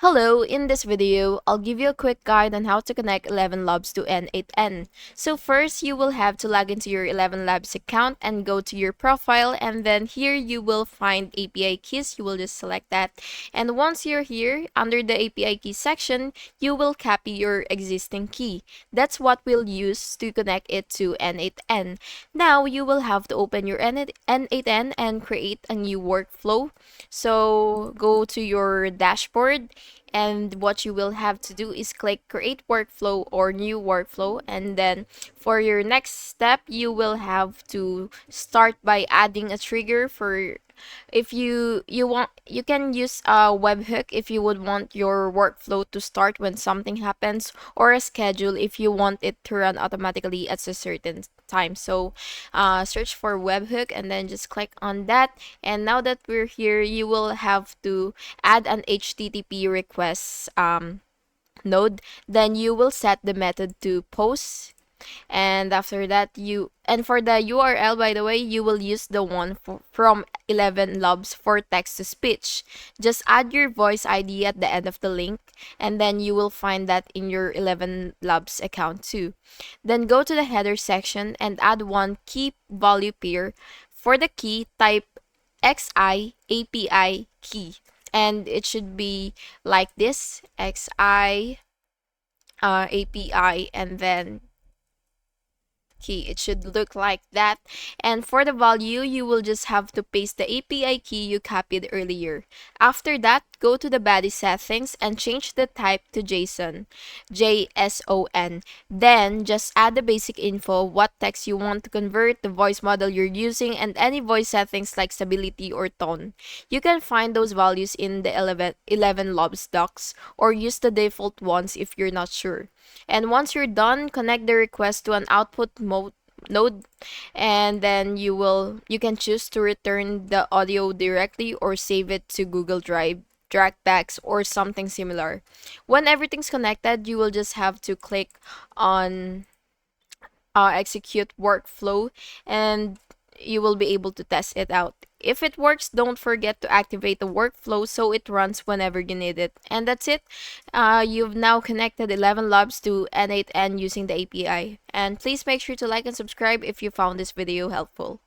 Hello, in this video, I'll give you a quick guide on how to connect ElevenLabs to N8N. So first, you will have to log into your ElevenLabs account and go to your profile, and then here you will find API keys. You will just select that. And once you're here, under the API key section, you will copy your existing key. That's what we'll use to connect it to N8N. Now, you will have to open your N8N and create a new workflow. So go to your dashboard, and what you will have to do is click create workflow or new workflow, and then for your next step you will have to start by adding a trigger. For if you want, you can use a webhook if you would want your workflow to start when something happens, or a schedule if you want it to run automatically at a certain time. So search for webhook and then just click on that. And now that we're here, you will have to add an HTTP request node. Then you will set the method to post, and after that for the URL, by the way, you will use the one from ElevenLabs for text to speech. Just add your voice ID at the end of the link, and then you will find that in your ElevenLabs account too. Then go to the header section and add one key value pair. For the key, type XI API key, and it should be like this: XI API and then key. It should look like that. And for the value, you will just have to paste the API key you copied earlier. After that, go to the body settings and change the type to JSON, JSON. Then just add the basic info, what text you want to convert, the voice model you're using, and any voice settings like stability or tone. You can find those values in the 11 Labs docs, or use the default ones if you're not sure. And once you're done, connect the request to an output mode node, and then you can choose to return the audio directly or save it to Google Drive, Dropbox, or something similar. When everything's connected, you will just have to click on execute workflow, and you will be able to test it out. If it works, don't forget to activate the workflow so it runs whenever you need it. And that's it. You've now connected ElevenLabs to N8N using the API. And please make sure to like and subscribe if you found this video helpful.